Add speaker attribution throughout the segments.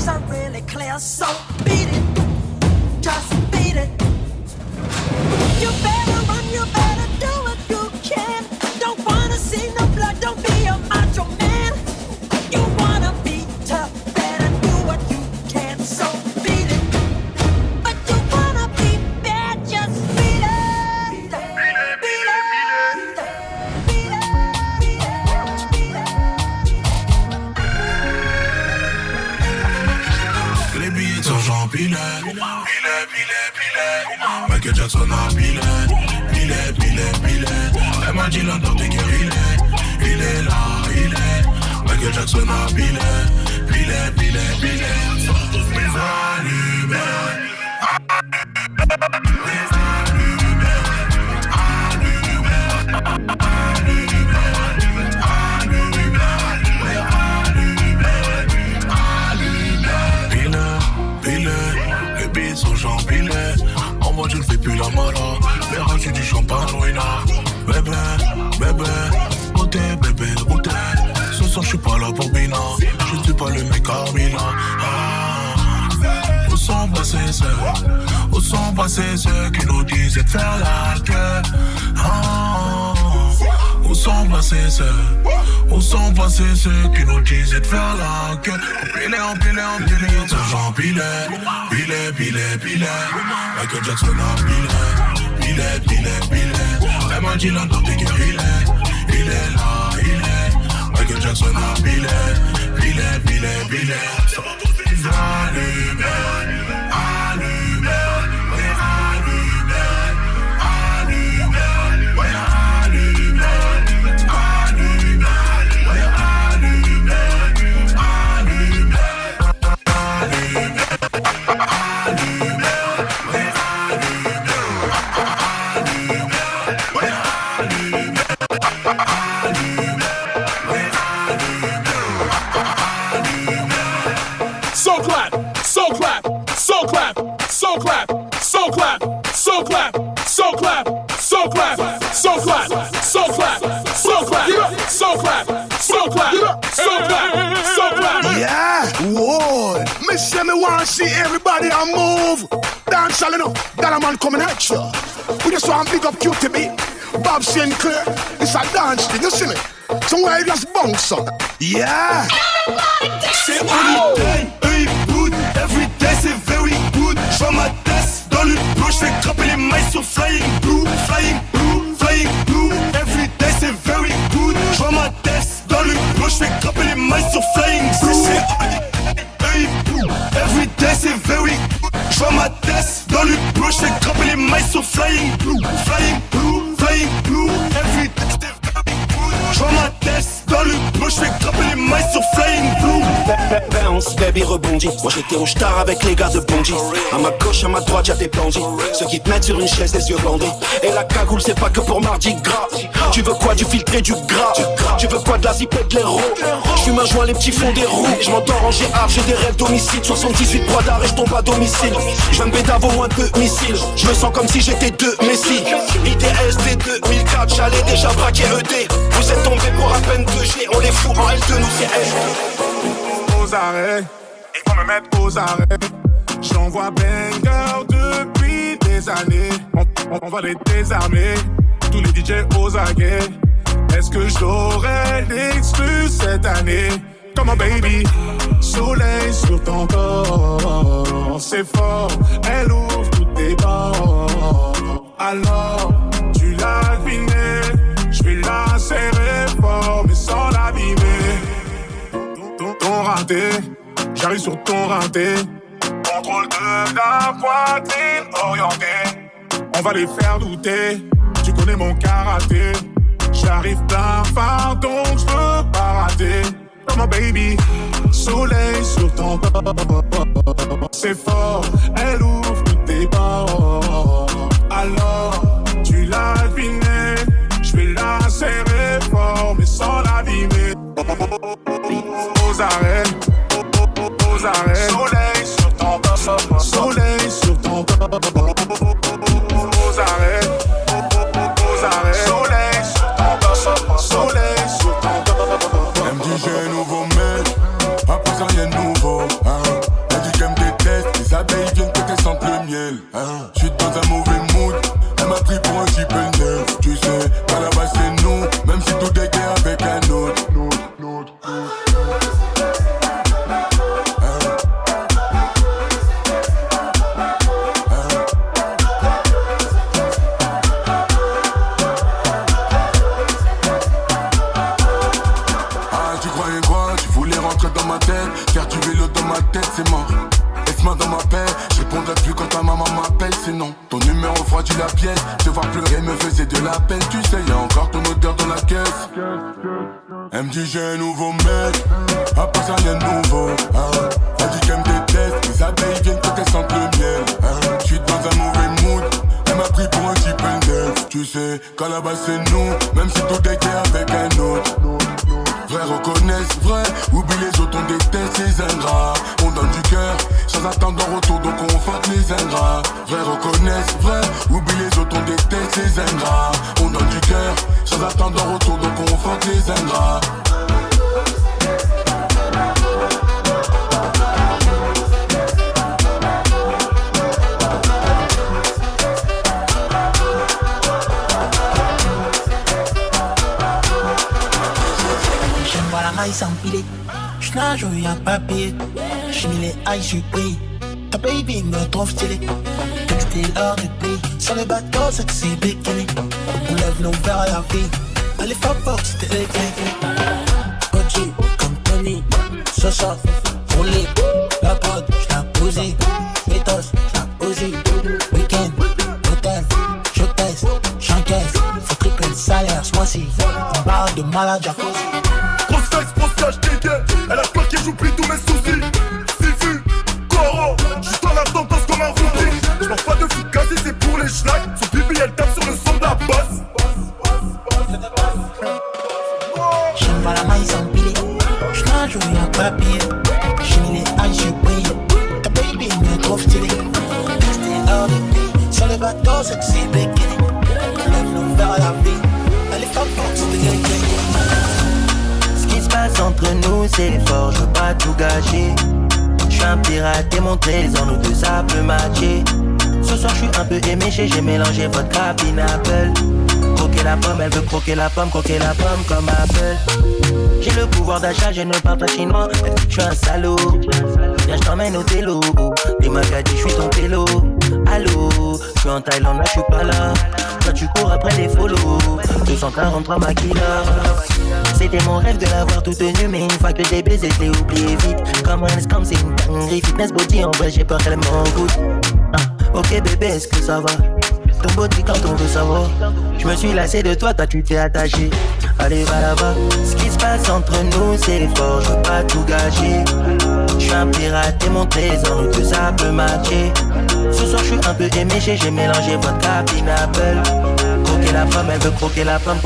Speaker 1: things are really clear, so beat it, just beat it. You better run, you better do what you can. Don't wanna see no blood, don't be a macho man. You wanna be tough, better do what you can, so beat it. But you wanna be bad, just beat it. Beat it, beat it, beat it, beat it, beat it, beat it.
Speaker 2: Les billets sont j'en pile. Michael Jackson a pile. Elle m'a dit l'entend t'es guéri, il est là, il est. Michael Jackson a pile. Les beats sont j'empilés. En moi je ne fais plus la mala. Verras-tu du champagne, Wina. Bébé, goûtez, bébé, goûtez. Ce soir je suis pas là pour Bina. Je ne suis pas le mec Armina. Où sont passés ceux qui nous disaient de faire la queue? Où sont passés ceux qui nous disaient de faire la queue? Empilé, j'en pilé. Michael Jackson a pilé. Elle m'a dit l'entend t'es guéri, il est là, il est. Michael Jackson a pilé.
Speaker 3: Yeah, whoa. Me say me want to see everybody a move. Dance all enough, that a man coming at you. We just want to big up QTB, Bob Sinclair. It's a dance thing, you see me? Somewhere you just bounce up. Yeah.
Speaker 4: C'est only day, eux ils boudent. Every day c'est very good. J'vois ma tête dans le bleu. J'fais craper les mailles sur flying blue. Every day c'est very good. J'vois ma tête dans le bleu. J'fais craper les mailles sur flying blue. C'est only day, eux ils boudent. Every day c'est very good. J'vois ma tête dans le bleu. J'fais craper les mailles sur flying blue. Every day c'est very good. J'vois ma tête dans le bleu. J'fais craper les mailles sur flying blue.
Speaker 5: Bounce, baby rebondit. Moi j'étais au star avec les gars de Bondy. À ma gauche, à ma droite, y'a des bandits. Ceux qui te mettent sur une chaise, des yeux bandés. Et la cagoule, c'est pas que pour mardi gras. Tu veux quoi, du filtré, du gras? Tu veux quoi, de la zipette, l'héros? J'fume un joint, les petits fonds des roues. J'm'endors en GA, j'ai des rêves d'homicide. 78 poids d'arrêt, j'tombe à domicile. J'veux me bédavo loin de missiles. J'me sens comme si j'étais deux Messi. IDSD 2004, j'allais déjà braquer ED. Vous êtes tombés pour à peine 2G. On les fout en L2, nous c'est L2.
Speaker 6: Aux arrêts, ils vont me mettre aux arrêts. J'envoie banger depuis des années. On va les désarmer, tous les DJ aux aguets. Est-ce que j'aurai l'exclu cette année? Come on baby, soleil sur ton corps. C'est fort, elle ouvre toutes tes bords. Alors, tu l'as deviné, j'vais la serrer fort mais sans l'abîmer. Ton raté, j'arrive sur ton raté. Contrôle de la poitrine orientée. On va les faire douter, tu connais mon karaté. J'arrive plein phare donc j'veux pas rater. Come on baby, soleil sur ton corps. C'est fort, elle ouvre toutes tes bords. Alors, tu l'as deviné, j'vais la serrer fort mais sans l'abîmer. Aux arrêts, aux arrêts. Soleil sur ton corps, soleil sur ton corps. Aux arrêts, soleil sur ton corps, soleil sur ton corps.
Speaker 7: Elle me dit j'ai un nouveau mec, après ça rien de nouveau, hein.
Speaker 2: miel. J'suis dans un mauvais mood. Elle m'a pris pour un type neuf. Tu sais, qu'à la base c'est nous. Même si tout est gay avec un autre. Tu croyais quoi? Tu voulais rentrer dans ma tête. Faire du vélo dans ma tête, c'est mort. Laisse-moi dans ma paix. Je répondrai plus quand ta maman m'appelle. Sinon, ton numéro refroidit la pièce. Te voir pleurer me faisait de la peine. Tu sais, y'a encore ton odeur dans la caisse. Elle me dit j'ai un nouveau mec. Après ça rien de nouveau. Elle dit qu'elle me déteste. Les abeilles viennent quand elles sentent le miel. J'suis dans un mauvais mood. Elle m'a pris pour un type neuf. Tu sais, qu'à la base c'est nous. Même si tout est gay avec un autre. Vrai reconnaissent vrai, oublie les autres, on déteste les ingrats. On donne du cœur, sans attendre en retour, donc on fuck les ingrats. Vrai reconnaissent vrai, oublie les autres, on déteste les ingrats. On donne du cœur, sans attendre en retour, donc on fuck les ingrats.
Speaker 7: Maille s'empiler, j'nage où y'a papier. J'mets les high, j'suis pris. Ta baby me trouve stylé. Textile hors du prix. Sur le bateau, sexy bikini. On lève nos verres à la vie. Allez, fuck, c'était les clés. OG, comme Tony. Ce soir, roulé. La prod, j'la posé. Métos, j'la posé. Week-end, hôtel, je teste, j'encaisse. Faut tripler le salaire ce mois-ci. On parle de malade, jacuzzi.
Speaker 4: Grosse fesse, grosse cache, dégueu. Elle a claqué, j'oublie tous mes soucis. Sifu, Coro, juste en attendant comme un rookie. J'manque pas de fugazi, c'est pour les schnacks. Son bibi, elle tape sur le son de la basse.
Speaker 7: J'aime pas la maille s'empiler. J'nage où y'a papier. J'mets les high, j'suis pris. Ta baby me trouve stylé. Textile hors du prix. Sur le bateau, sexy bikini. Lève nos verres à la vie. Allez, fuck, c'était les clés.
Speaker 8: Entre nous c'est fort, je veux pas tout gâcher. J'suis un pirate et mon trésor, nous deux ça peut matcher. Ce soir j'suis un peu éméché, j'ai mélangé vodka pineapple. Croquer la pomme, elle veut croquer la pomme comme Apple. J'ai le pouvoir d'achat, je ne parle pas chinois. Elle dit que j'suis un salaud. Viens j't'emmène au télo. Et m'a dit j'suis ton télo. Allô, j'suis en Thaïlande, là j'suis pas là. Toi tu cours après les follow. 243 maquilleurs. C'était mon rêve de l'avoir tout tenu, mais une fois que j'ai baisé, je l'ai oublié vite. Comme un scam, c'est une dinguerie. Fitness body, en vrai, j'ai peur qu'elle m'en goûte. Ok bébé, est-ce que ça va? Ton body quand on veut savoir. Je me suis lassé de toi, tu t'es attaché. Allez, va là-bas. Ce qui se passe entre nous, c'est fort, je veux pas tout gâcher. Je suis un pirate et mon trésor, nous deux ça peut matcher. Ce soir, je suis un peu éméché, j'ai mélangé vodka pineapple. Croquer la pomme, elle veut croquer la pomme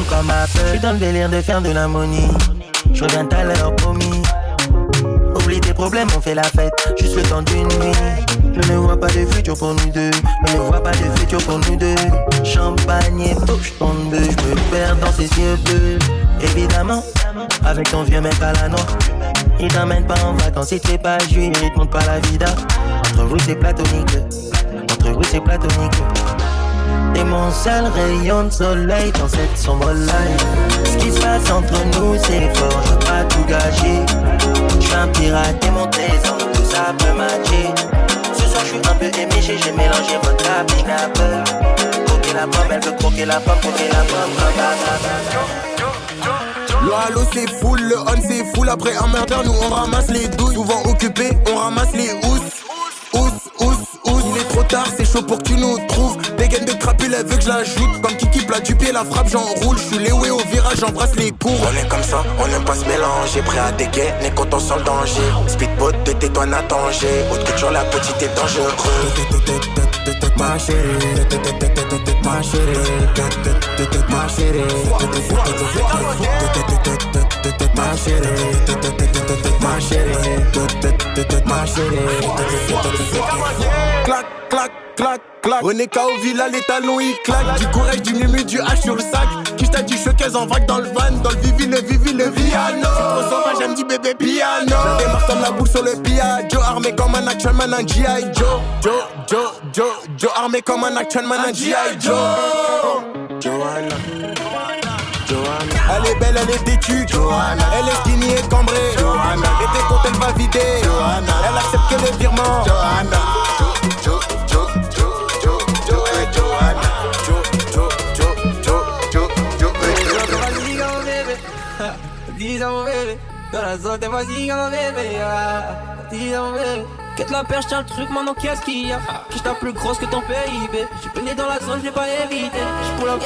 Speaker 8: comme Apple. Je suis dans le délire de faire de l'harmonie. Je reviens tout à l'heure, promis. Oublie tes problèmes, on fait la fête, juste le temps d'une nuit. Je ne vois pas de futur pour nous deux. Je ne vois pas de futur pour nous deux. Champagne et touche ton bœuf. Je me perds dans ses yeux bleus. Évidemment, avec ton vieux mec à la noix. Il t'emmène pas en vacances, il te fait pas jouir, il te montre pas la vida. Entre vous c'est platonique. T'es mon seul rayon de soleil dans cette sombre life. Ce qui se passe entre nous c'est fort, je veux pas tout gâcher. J'suis un pirate et mon trésor, tout ça peut matcher. Ce soir j'suis un peu éméché, j'ai mélangé vodka pineapple. Croquer la pomme, elle veut croquer la pomme comme
Speaker 9: Le halo c'est full, le on c'est full. Après un murder, nous on ramasse les douces. Souvent occupés, on ramasse les housses. Il est trop tard, c'est chaud pour que tu nous trouves. Des gaines de crapule, elle veut que je l'ajoute. Comme Kiki plat du pied, la frappe, j'enroule. J'suis léoué au virage, j'embrasse les cours.
Speaker 5: On est comme ça, on n'aime pas se mélanger. Prêt à dégainer quand on sent le danger. Speedboat de tais-toi, n'a danger. Autre culture, la petite est dangereuse.
Speaker 9: Ma chérie, ma chérie, ma chérie, ma chérie, ma chérie, ma chérie. clac, clac, clac, clac. On est KO Villa, les talons ils claquent. Du courage, du mumu, du H sur le sac. Qui t'a dit showcase en vrac dans le van. Dans le Vivi, le Viano. C'est trop sauvage, elle me dit bébé piano. Je démarre comme la boule sur le Piaggio. Armé comme un action man, un G.I. Joe. Armé comme un action man, un G.I. Joe. Johanna. Elle est belle, elle est têtue, Johanna. Elle est skinny et cambrée, Johanna. Et t'es contente, elle va vider, Johanna. Elle accepte que les virements, Johanna.
Speaker 1: Dis à mon bébé, dans la zone, t'es vas-y, mon bébé. Dis à mon bébé. Quête la perche, tiens le truc, maintenant qu'est-ce qu'il y a? Quiche ta plus grosse que ton PIB. J'suis baigné dans la zone, j'l'ai pas évité. J'pull la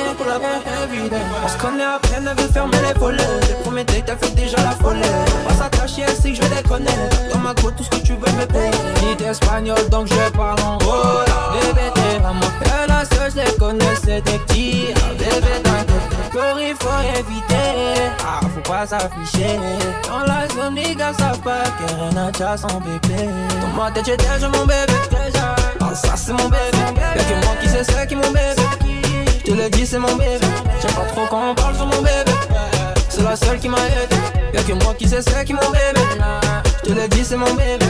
Speaker 1: everyday. On se connaît à peine, elle veut fermer les volets. Les premiers dates, elle fait déjà la folie. On va s'attacher, elle sait que j'vais déconner. Dans ma côte, tout ce que tu veux me payer. Ni t'es espagnol, donc je parle en gros. Bébé, t'es vraiment. Elle a seule, j'les connais, c'est des petits. Bébé, t'inquiète. Corée, faut éviter. Faut pas s'afficher. Dans la zone, les gars savent pas que rien n'a son bébé. Dans ma tête j'ai déjà mon bébé. Ah ça c'est mon bébé. Y'a que moi qui sais c'est qui mon bébé. J'te le dis c'est mon bébé. J'aime pas trop quand on parle sur mon bébé. C'est la seule qui m'a aidé. Y'a que moi qui sais c'est qui mon bébé. J'te le dis c'est mon bébé.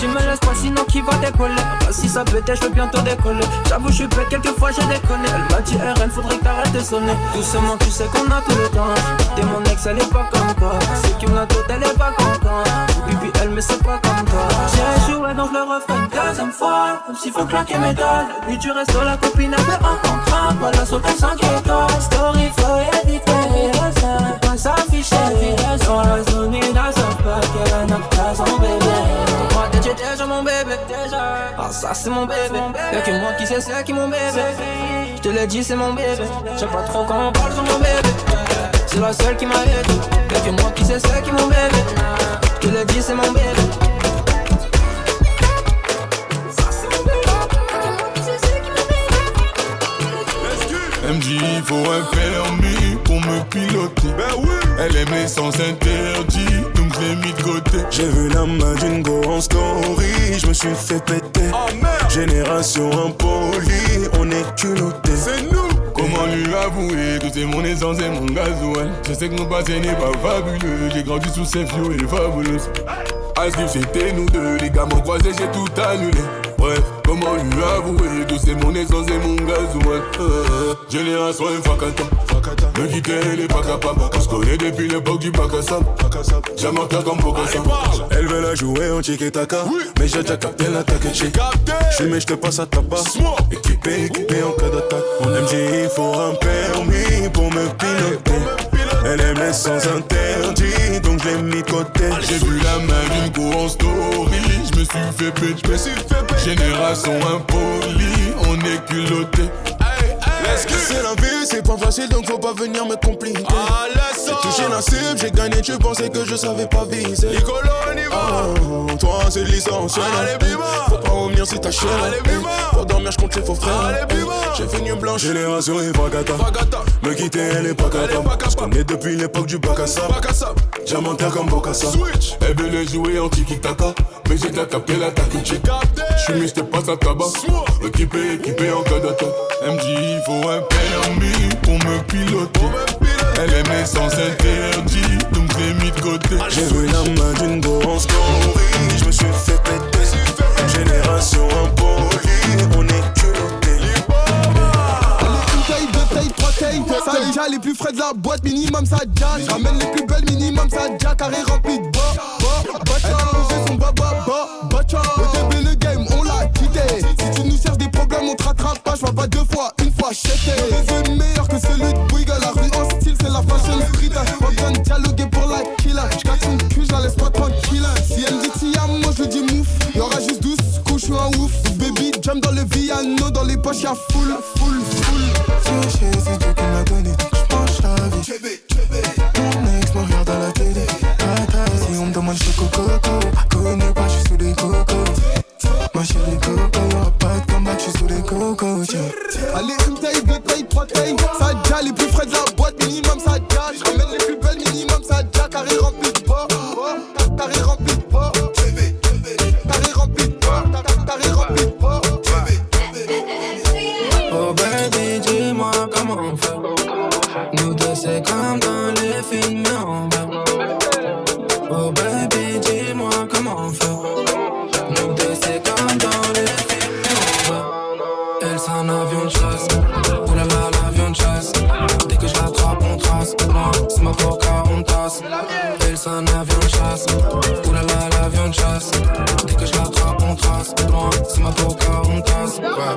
Speaker 1: Tu me laisses pas sinon qui va décoller. Bah si ça pète je vais bientôt décoller. J'avoue je suis bête quelquefois j'ai déconné. Elle m'a dit RN faudrait que t'arrêtes de sonner. Doucement tu sais qu'on a tout le temps. T'es mon ex elle est pas comme toi. C'est qui me la tête elle est pas contente. Pipi elle mais c'est pas comme toi. J'ai joué donc je le refais une deuxième fois. Comme s'il faut claquer mes dalles. Lui tu restes la copine elle fait un contrat. Voilà sur tes 5 étoiles. Story faut éviter. Pas s'afficher. Dans la zone il a son pas qu'elle n'a pas son bébé. J'ai déjà mon bébé, ah ça c'est mon bébé. Y'a que moi qui sais c'est qui mon bébé. J'te l'ai dit c'est mon bébé. J'sais pas trop quand on parle sur mon bébé. C'est la seule qui m'a aidé. Y'a que moi qui sais c'est qui mon bébé. J'te l'ai dit c'est mon bébé.
Speaker 2: Elle me dit il faut un permis pour me piloter. Ben oui. Elle aime les sens interdits, donc je l'ai mis de côté.
Speaker 4: J'ai vu la main d'une go en story, je me suis fait péter.
Speaker 2: Oh merde.
Speaker 4: Génération impolie, on est culotté.
Speaker 2: C'est nous. Comment lui avouer que c'est mon essence et mon gasoil? Je sais que mon passé n'est pas fabuleux. J'ai grandi sous ces vieux et fabuleux. Asif c'était nous deux, les gars m'ont croisé, j'ai tout annulé. Bref, comment lui avouer que c'est mon essence et mon gasoil? Génération Fakata. Me quitter, elle est pas capable. On se connaît depuis l'époque du bac à sable. J'aime un tas comme Bokassa.
Speaker 4: Elle veut la jouer en tiki-taka. Mais j'ai déjà capté l'attaque. J'suis mais j'te passe à tabac. Équipé en cas d'attaque. On MJ, il faut un permis pour me piloter. Elle aime les sens interdits, donc je l'ai mis de côté.
Speaker 2: J'ai vu la main d'une go en story, je me suis fait péter. Génération impolie, on est culotté.
Speaker 9: C'est la vie, c'est pas facile donc faut pas venir me compliquer. J'ai touché la cible, j'ai gagné, tu pensais que je savais pas viser. Toi c'est licencié. Faut pas revenir si t'as chier. Pour dormir je compte les faux frères. J'ai fait une blanche.
Speaker 4: Génération Fakata. Me quitter elle est pas capable. Je connais depuis l'époque du bac à sable. Diamantaire comme Bokassa.
Speaker 2: Elle veut les jouer en tiki-taka, mais j'ai déjà capté l'attaque. J'suis mis, j'te passe à tabac. Équipé en cas d'attaque. Elle me dit il faut un permis pour me piloter. Elle aime les sens interdits, donc j'ai mis de côté.
Speaker 4: J'ai vu la main d'une go en story, je me suis fait péter. Génération impolie, on est culotté.
Speaker 9: Une taille, deux tailles, trois tailles. Ça déjà les plus frais de la boîte, minimum ça jack. J'ramène les plus belles, minimum ça jack. Carré rempli de elle a posé son baba. Le début le game, on l'a quitté. Si tu nous cherches des problèmes, on te rattrape pas. J'vois pas deux fois, une fois j'étais. Le réseau meilleur que celui de Bouygues. La rue en style, c'est la fashion street. Pas besoin de dialoguer pour la killer. J'casse son cul, j'la laisse pas tranquille. Si elle me dit Tia, moi je dis mouf. Y'aura juste 12 coups, j'suis un ouf. Baby, jump dans le Viano, dans les poches y'a full. C'est Dieu qui m'a donné, j'penche la vie. Mon ex me regarde à la télé. Si on me demande j'fais coco, connais pas, j'suis sous les cocos. Ma chérie coco, y'aura pas de combat, j'suis sous les cocos. Allez, une taille, deux tailles, trois tailles. Ça déjà les plus frais de la boîte, minimum ça déjà. J'ramène les plus belles, minimum ça déjà. Carré rempli de porc, carré rempli de porc. Carré rempli de porc, carré rempli de porc.
Speaker 10: baby, dis-moi comment on fait. Nous deux, c'est comme dans les films, mais on va. Elle, c'est un avion de chasse. Oh là là, l'avion de chasse. Dès que je l'attrape, on trace. C'est ma coca, on tasse. Elle, c'est un avion de chasse. Oh là là, l'avion de chasse. Dès que je l'attrape, on trace. C'est ma coca, on tasse. Ouais.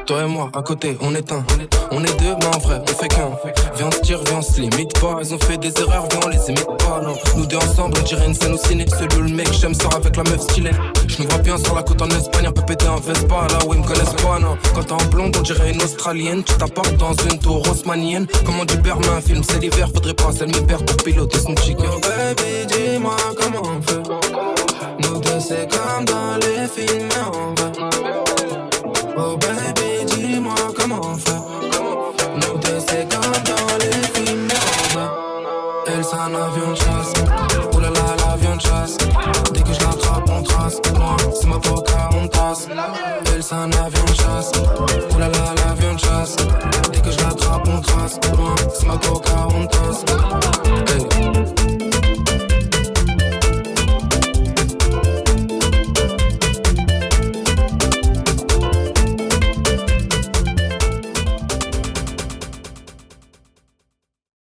Speaker 10: Toi et moi, à côté, on est un. On est deux, mais en vrai, on fait qu'un. Viens, on se tire, viens, on se limite pas. Ils ont fait des erreurs, viens, on les imite pas, non. Nous deux ensemble, on dirait une scène au ciné. Celui le mec, j'aime sort avec la meuf stylée. Je nous vois bien sur la côte en Espagne, un peu pété en Vespa, là où ils me connaissent pas, non. Quand t'es en blonde, on dirait une Australienne. Tu t'apportes dans une tour haussmannienne. Comment tu perds un film, c'est l'hiver, faudrait pas celle me perd pour piloter son chicken. Oh baby, dis-moi comment on fait. Nous deux, c'est comme dans les films, mais on va. Oh baby, dis-moi comment on fait. Nous deux, c'est comme dans les films, mais on va. Elle, c'est un avion de chasse. Oh là là, l'avion de chasse. Dès que je l'attrape, on trace. C'est ma coca, on tasse. Elle, c'est un avion de chasse.